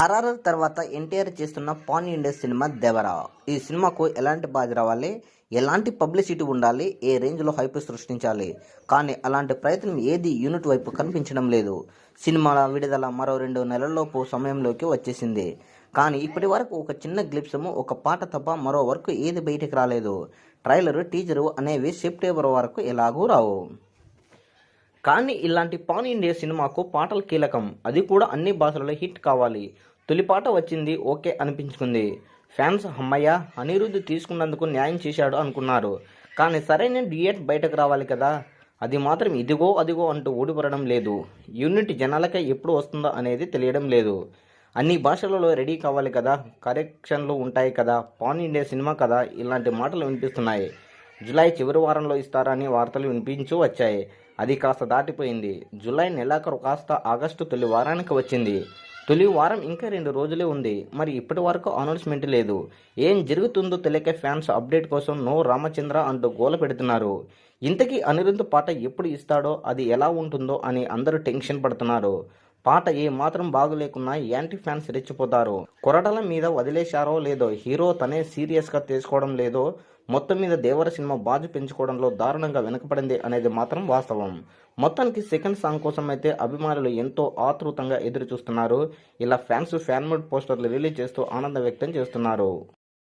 ఆర్ఆర్ఆర్ తర్వాత ఎన్టీఆర్ చేస్తున్న pan India cinema Devara. ఈ సినిమాకు ఎలాంటి బాధ రావాలి, ఎలాంటి పబ్లిసిటీ ఉండాలి, ఏ రేంజ్లో హైప్ సృష్టించాలి, కానీ అలాంటి ప్రయత్నం ఏది యూనిట్ వైపు కనిపించడం లేదు. సినిమాల విడుదల మరో 2 నెలల్లోపు సమయంలోకి వచ్చేసింది. కానీ ఇప్పటి వరకు ఒక చిన్న గ్లిప్సము, ఒక పాట తప్ప మరో వర్క్ ఏది బయటికి రాలేదు. ట్రైలరు, టీజరు అనేవి సెప్టెంబర్ వరకు ఎలాగూ రావు. కానీ ఇలాంటి పాన్ ఇండియా సినిమాకు పాటలు కీలకం. అది కూడా అన్ని భాషలలో హిట్ కావాలి. తొలి పాట వచ్చింది, ఓకే అనిపించుకుంది. ఫ్యాన్స్ హమ్మయ్య అనిరుద్ధ్ తీసుకున్నందుకు న్యాయం చేశాడు అనుకున్నారు. కానీ సరైన డ్యూయట్ బయటకు రావాలి కదా, అది మాత్రం ఇదిగో అదిగో అంటూ ఊడిపడడం లేదు. యూనిట్ జనాలకే ఎప్పుడు వస్తుందో అనేది తెలియడం లేదు. అన్ని భాషలలో రెడీ కావాలి కదా, కరెక్షన్లు ఉంటాయి కదా, పాన్ ఇండియా సినిమా కదా, ఇలాంటి మాటలు వినిపిస్తున్నాయి. జూలై చివరి వారంలో ఇస్తారని వార్తలు వినిపించు వచ్చాయి. అది కాస్త దాటిపోయింది. జూలై నెలాఖరు కాస్త ఆగస్టు తొలి వారానికి వచ్చింది. తొలి వారం ఇంకా 2 రోజులే ఉంది. మరి ఇప్పటి వరకు అనౌన్స్మెంట్ లేదు. ఏం జరుగుతుందో తెలియక ఫ్యాన్స్ అప్డేట్ కోసం నో రామచంద్ర అంటూ గోల పెడుతున్నారు. ఇంతకీ అనిరుద్ధ్ పాట ఎప్పుడు ఇస్తాడో, అది ఎలా ఉంటుందో అని అందరూ టెన్షన్ పడుతున్నారు. పాట ఏ మాత్రం బాగులేకున్నా యాంటీ ఫ్యాన్స్ రెచ్చిపోతారు. కొరటల మీద వదిలేశారో లేదో, హీరో తనే సీరియస్గా తీసుకోవడం లేదో, మొత్తం మీద దేవర సినిమా బాజు పెంచుకోవడంలో దారుణంగా వెనకపడింది అనేది మాత్రం వాస్తవం. మొత్తానికి సెకండ్ సాంగ్ కోసం అయితే అభిమానులు ఎంతో ఆతృతంగా ఎదురు చూస్తున్నారు. ఇలా ఫ్యాన్స్ ఫ్యాన్ మూడ్ పోస్టర్లు రిలీజ్ చేస్తూ ఆనందం వ్యక్తం చేస్తున్నారు.